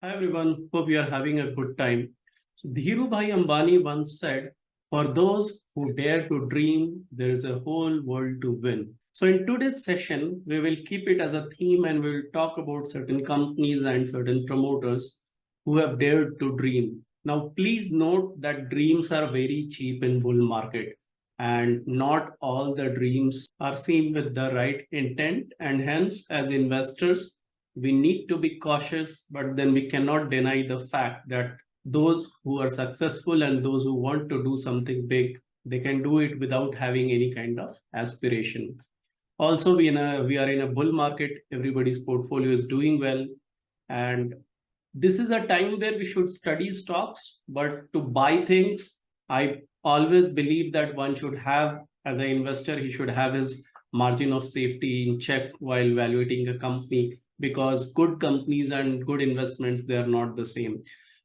Hi everyone, hope you are having a good time. So Dhirubhai Ambani once said, for those who dare to dream, there is a whole world to win. So in today's session, we will keep it as a theme and we'll talk about certain companies and certain promoters who have dared to dream. Now, please note that dreams are very cheap in bull market and not all the dreams are seen with the right intent, and hence as investors, we need to be cautious, but then we cannot deny the fact that those who are successful and those who want to do something big, they can do it without having any kind of aspiration. Also, we are in a bull market. Everybody's portfolio is doing well, and this is a time where we should study stocks. But to buy things, I always believe that one should have, as an investor, he should have his margin of safety in check while evaluating a company, because good companies and good investments, they are not the same.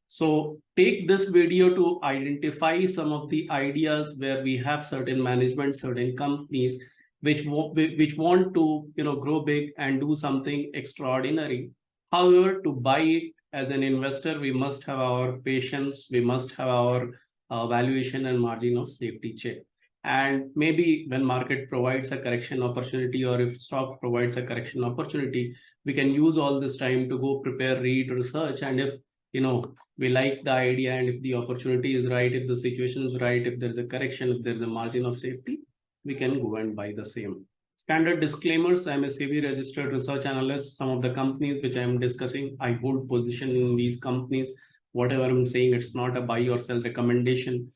So take this video to identify some of the ideas where we have certain management, certain companies which want to grow big and do something extraordinary. However, to buy it as an investor, we must have our patience, we must have our valuation and margin of safety check. And maybe when market provides a correction opportunity, or if stock provides a correction opportunity, we can use all this time to go prepare, read, research. And if we like the idea, and if the opportunity is right, if the situation is right, if there's a correction, if there's a margin of safety, we can go and buy the same. Standard disclaimers: I'm a SEBI registered research analyst. Some of the companies which I am discussing, I hold position in these companies. Whatever I'm saying, it's not a buy or sell recommendation.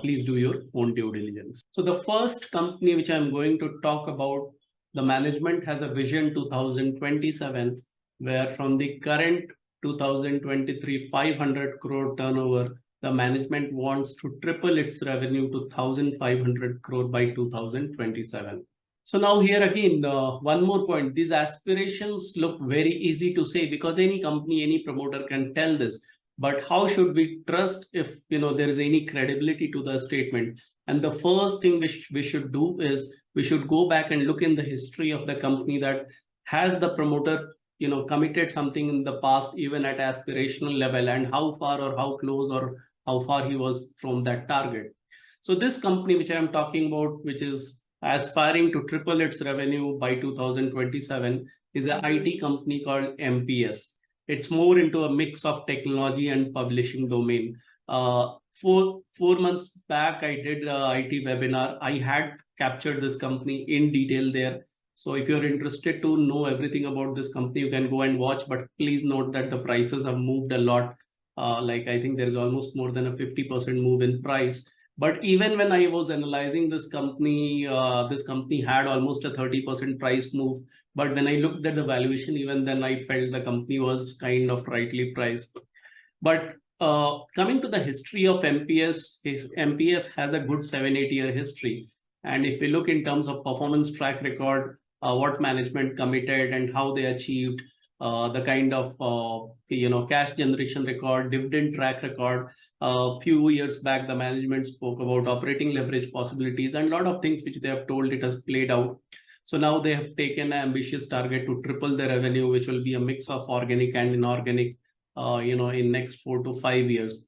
Please do your own due diligence. So the first company which I'm going to talk about, the management has a vision 2027, where from the current 2023 500 crore turnover, the management wants to triple its revenue to 1,500 crore by 2027. So now here again, one more point. These aspirations look very easy to say because any company, any promoter can tell this. But how should we trust if there is any credibility to the statement? And the first thing which we should do is we should go back and look in the history of the company, that has the promoter committed something in the past, even at aspirational level, and how far or how close or how far he was from that target. So this company which I am talking about, which is aspiring to triple its revenue by 2027, is an IT company called MPS. It's more into a mix of technology and publishing domain. 4 months back, I did an IT webinar. I had captured this company in detail there. So if you're interested to know everything about this company, you can go and watch. But please note that the prices have moved a lot. Like I think there is almost more than a 50% move in price. But even when I was analyzing this company had almost a 30% price move. But when I looked at the valuation, even then I felt the company was kind of rightly priced. But coming to the history of MPS, MPS has a good 7-8 year history. And if we look in terms of performance track record, what management committed and how they achieved, the kind of cash generation record, dividend track record. A few years back, the management spoke about operating leverage possibilities and a lot of things which they have told it has played out. So now they have taken an ambitious target to triple their revenue, which will be a mix of organic and inorganic, in next 4 to 5 years.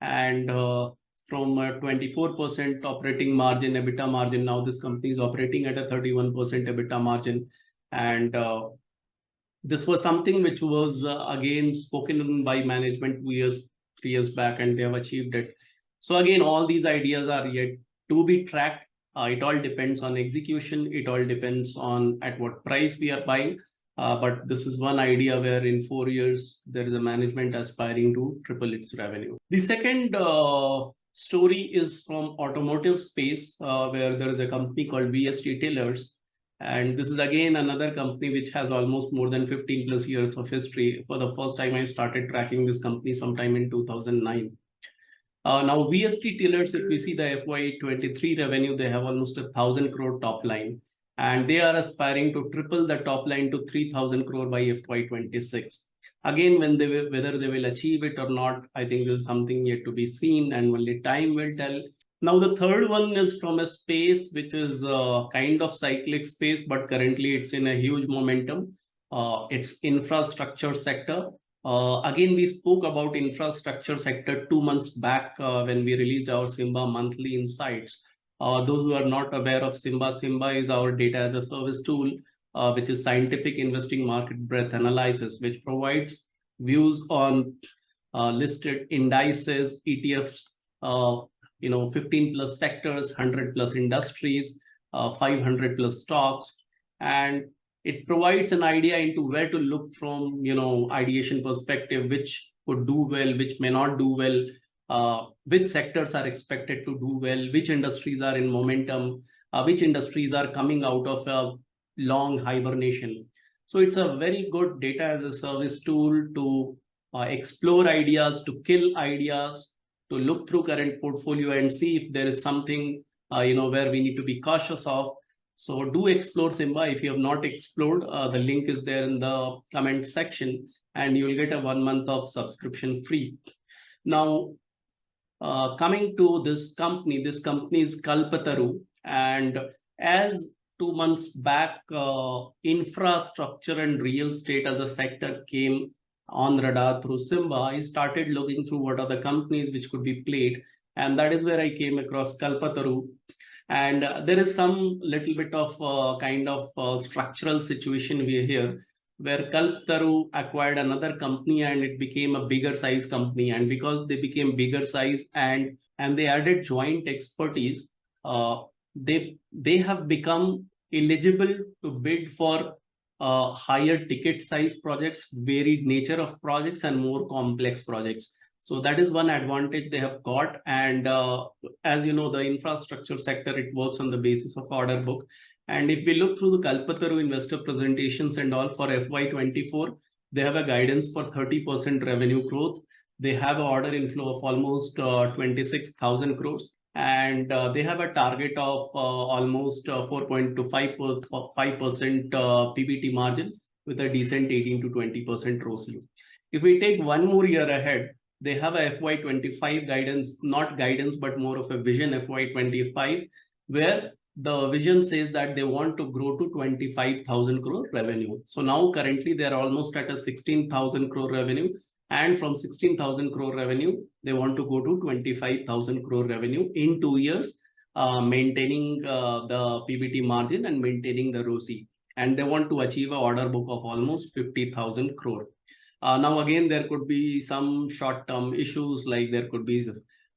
And from a 24% operating margin, EBITDA margin, now this company is operating at a 31% EBITDA margin. And this was something which was again spoken by management 3 years back, and they have achieved it. So again, all these ideas are yet to be tracked. It all depends on execution. It all depends on at what price we are buying. But this is one idea where in 4 years, there is a management aspiring to triple its revenue. The second story is from automotive space, where there is a company called VST Tillers. And this is again another company which has almost more than 15 plus years of history. For the first time, I started tracking this company sometime in 2009. Now, VST Tillers, if we see the FY23 revenue, they have almost 1,000 crore top line. And they are aspiring to triple the top line to 3,000 crore by FY26. Again, whether they will achieve it or not, I think this is something yet to be seen, and only time will tell. Now, the third one is from a space which is kind of cyclic space, but currently it's in a huge momentum. It's infrastructure sector. Again, we spoke about infrastructure sector 2 months back when we released our Simba monthly insights. Those who are not aware of Simba, Simba is our data as a service tool, which is scientific investing market breadth analysis, which provides views on listed indices, ETFs, 15 plus sectors, 100 plus industries, 500 plus stocks, and it provides an idea into where to look from, ideation perspective, which could do well, which may not do well, which sectors are expected to do well, which industries are in momentum, which industries are coming out of a long hibernation. So it's a very good data as a service tool to explore ideas, to kill ideas, to look through current portfolio and see if there is something, where we need to be cautious of. So do explore Simba. If you have not explored, the link is there in the comment section, and you will get a 1 month of subscription free. Now, coming to this company is Kalpataru, and as 2 months back, infrastructure and real estate as a sector came on radar through Simba, I started looking through what are the companies which could be played, and that is where I came across Kalpataru. And there is some little bit of structural situation here where Kalpataru acquired another company and it became a bigger size company. And because they became bigger size and they added joint expertise, they have become eligible to bid for higher ticket size projects, varied nature of projects, and more complex projects. So that is one advantage they have got. And as you know, the infrastructure sector, it works on the basis of order book. And if we look through the Kalpataru investor presentations and all for FY24, they have a guidance for 30% revenue growth. They have an order inflow of almost 26,000 crores. And they have a target of almost 4.25% PBT margin with a decent 18 to 20% ROCE. If we take one more year ahead, they have a FY25 guidance, not guidance, but more of a vision FY25, where the vision says that they want to grow to 25,000 crore revenue. So now currently they're almost at a 16,000 crore revenue. And from 16,000 crore revenue, they want to go to 25,000 crore revenue in 2 years, maintaining the PBT margin and maintaining the ROCE. And they want to achieve an order book of almost 50,000 crore. Now, again, there could be some short-term issues, like there could be,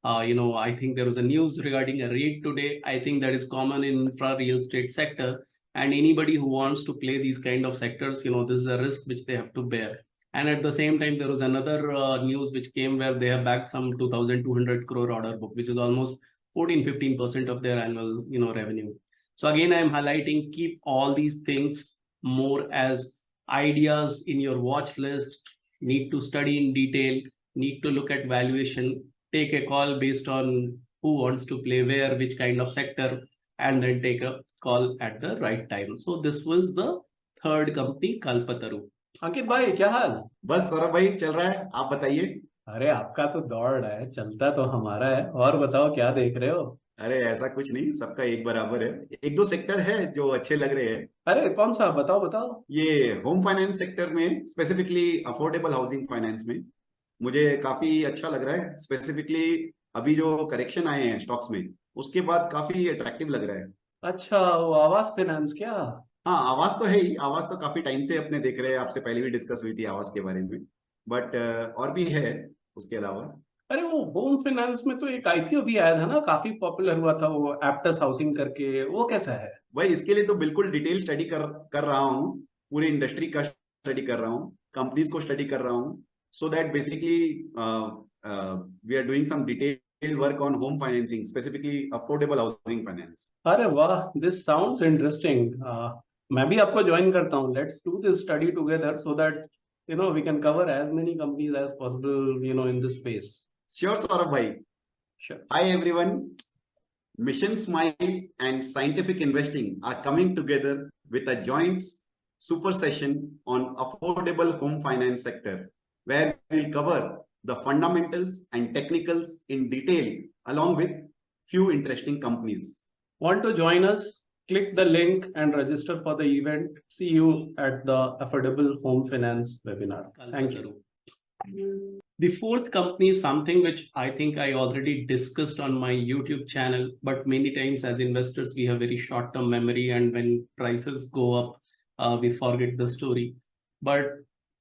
I think there was a news regarding a raid today. I think that is common in infra real estate sector. And anybody who wants to play these kind of sectors, this is a risk which they have to bear. And at the same time, there was another news which came where they have backed some 2,200 crore order book, which is almost 14-15% of their annual, revenue. So again, I'm highlighting, keep all these things more as ideas in your watch list, need to study in detail, need to look at valuation, take a call based on who wants to play where, which kind of sector, and then take a call at the right time. So this was the third company, Kalpataru. अंकित भाई क्या हाल? बस सौरभ भाई चल रहा है, आप बताइए। अरे आपका तो दौड़ रहा है, चलता तो हमारा है। और बताओ क्या देख रहे हो? अरे ऐसा कुछ नहीं, सबका एक बराबर है। एक दो सेक्टर है जो अच्छे लग रहे हैं। अरे कौन सा? बताओ बताओ। ये होम फाइनेंस सेक्टर में, स्पेसिफिकली अफोर्डेबल हाउसिंग फाइनेंस में मुझे काफी अच्छा लग रहा है। स्पेसिफिकली अभी जो करेक्शन आए हैं स्टॉक्स में, उसके बाद काफी अट्रैक्टिव लग रहा है। अच्छा, वो आवास फाइनेंस क्या? हाँ, आवास तो है ही। आवास तो काफी टाइम से अपने देख रहे हैं, आपसे पहले भी डिस्कस हुई थी आवास के बारे में, बट और भी है उसके अलावा। अरे वो होम फाइनेंस में तो एक आईपीओ भी आया था ना, काफी पॉपुलर हुआ था वो, एप्टस हाउसिंग करके, वो कैसा है? भाई इसके लिए तो बिल्कुल डिटेल स्टडी कर रहा हूँ, पूरी इंडस्ट्री का स्टडी कर रहा हूँ, कंपनीज को स्टडी कर रहा हूँ, so that basically we are doing some detail work on home financing, specifically affordable housing finance. अरे वाह, दिस साउंड्स इंटरेस्टिंग। मैं भी आपको ज्वाइन करता हूँ। Let's do this study together so that we can cover as many companies as possible in this space. Sure, Saurabh bhai. Sure. Hi everyone. Mission Smile and Scientific Investing are coming together with a joint super session on affordable home finance sector, where we'll cover the fundamentals and technicals in detail along with few interesting companies. Want to join us? Click the link and register for the event. See you at the Affordable Home Finance webinar. Thank you. The fourth company is something which I think I already discussed on my YouTube channel, but many times as investors, we have very short-term memory, and when prices go up, we forget the story. But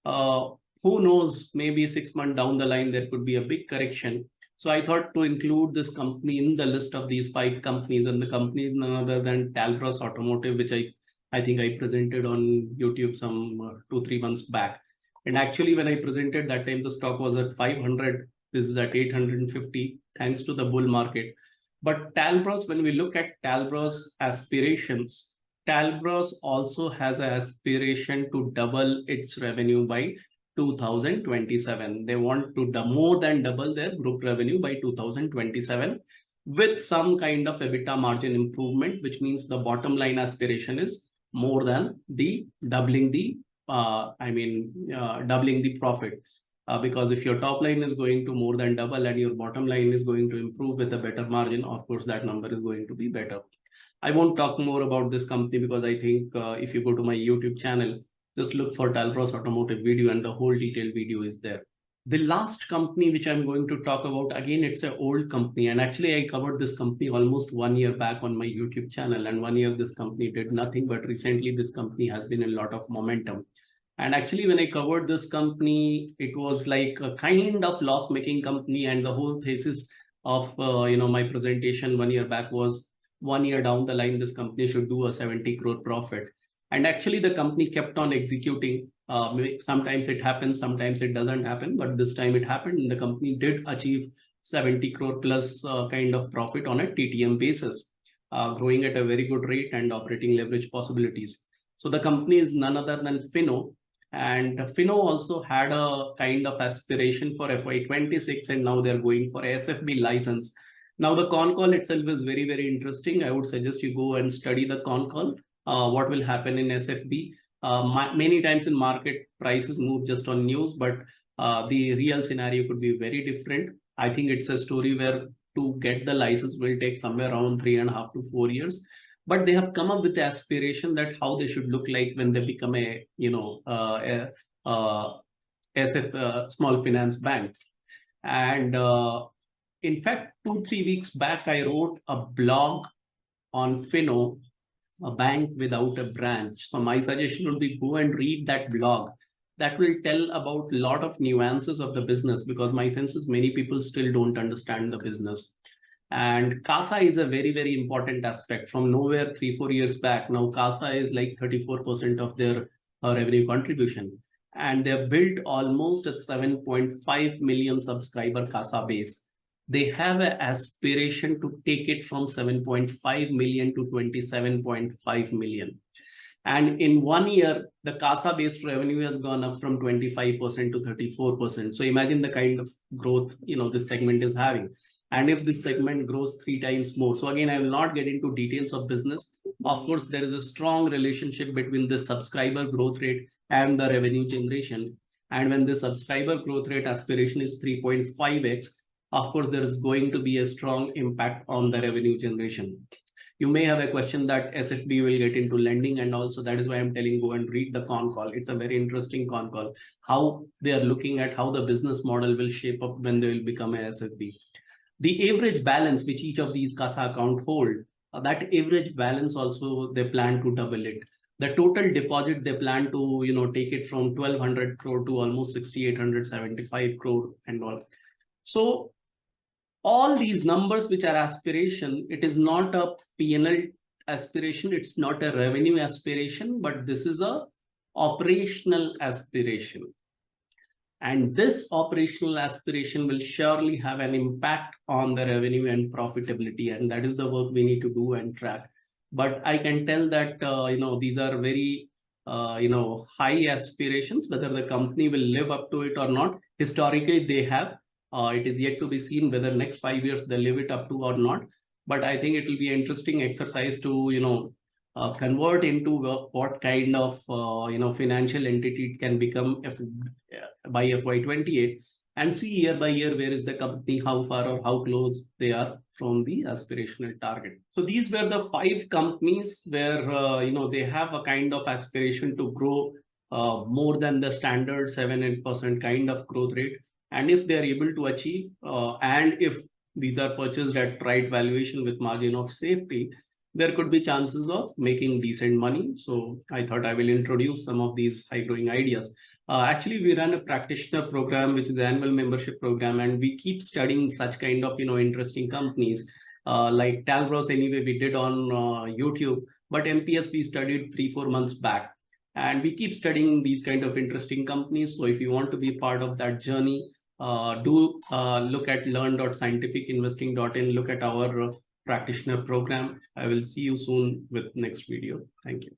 who knows, maybe 6 months down the line, there could be a big correction. So I thought to include this company in the list of these 5 companies, and the company is none other than Talbros Automotive, which I think I presented on YouTube some 2-3 months back. And actually, when I presented that time, the stock was at 500. This is at 850, thanks to the bull market. But Talbros, when we look at Talbros aspirations, Talbros also has an aspiration to double its revenue by 2027. They want to more than double their group revenue by 2027 with some kind of EBITDA margin improvement, which means the bottom line aspiration is more than the doubling the doubling the profit. Because if your top line is going to more than double and your bottom line is going to improve with a better margin, of course, that number is going to be better. I won't talk more about this company because I think if you go to my YouTube channel, just look for Talbros Automotive video and the whole detailed video is there. The last company which I'm going to talk about, again, it's an old company. And actually, I covered this company almost 1 year back on my YouTube channel. And 1 year, this company did nothing. But recently, this company has been in a lot of momentum. And actually, when I covered this company, it was like a kind of loss-making company. And the whole thesis of my presentation 1 year back was 1 year down the line, this company should do a 70 crore profit. And actually, the company kept on executing. Sometimes it happens, sometimes it doesn't happen. But this time it happened, and the company did achieve 70 crore plus kind of profit on a TTM basis, growing at a very good rate and operating leverage possibilities. So the company is none other than FINO. And FINO also had a kind of aspiration for FY26, and now they're going for SFB license. Now, the con call itself is very, very interesting. I would suggest you go and study the con call. What will happen in SFB? Many times in market, prices move just on news, but the real scenario could be very different. I think it's a story where to get the license will take somewhere around 3.5 to 4 years. But they have come up with the aspiration that how they should look like when they become a small finance bank. And in fact, 2-3 weeks back, I wrote a blog on FINO, a bank without a branch. So my suggestion would be go and read that blog. That will tell about a lot of nuances of the business, because my sense is many people still don't understand the business. And CASA is a very, very important aspect. From nowhere 3-4 years back, now CASA is like 34% of their revenue contribution. And they're built almost at 7.5 million subscriber CASA base. They have an aspiration to take it from 7.5 million to 27.5 million. And in 1 year, the CASA-based revenue has gone up from 25% to 34%. So imagine the kind of growth this segment is having. And if this segment grows 3 times more, so again, I will not get into details of business. Of course, there is a strong relationship between the subscriber growth rate and the revenue generation. And when the subscriber growth rate aspiration is 3.5x, of course, there is going to be a strong impact on the revenue generation. You may have a question that SFB will get into lending, and also that is why I'm telling go and read the con call. It's a very interesting con call, how they are looking at how the business model will shape up when they will become a SFB. The average balance which each of these CASA account hold, that average balance also they plan to double it. The total deposit they plan to take it from 1,200 crore to almost 6,875 crore and all. So all these numbers which are aspiration, it is not a P&L aspiration, it's not a revenue aspiration, but this is a operational aspiration. And this operational aspiration will surely have an impact on the revenue and profitability. And that is the work we need to do and track. But I can tell that, these are very, high aspirations. Whether the company will live up to it or not, historically they have. It is yet to be seen whether next 5 years they live it up to or not. But I think it will be an interesting exercise to, convert into what kind of, financial entity it can become by FY28, and see year by year where is the company, how far or how close they are from the aspirational target. So these were the 5 companies where, they have a kind of aspiration to grow more than the standard 7-8% kind of growth rate. And if they're able to achieve, and if these are purchased at right valuation with margin of safety, there could be chances of making decent money. So I thought I will introduce some of these high growing ideas. Actually, we run a practitioner program, which is the annual membership program, and we keep studying such kind of interesting companies like Talbros. Anyway, we did on YouTube, but MPS we studied 3-4 months back, and we keep studying these kind of interesting companies. So if you want to be part of that journey, do look at learn.scientificinvesting.in. Look at our practitioner program. I will see you soon with next video. Thank you.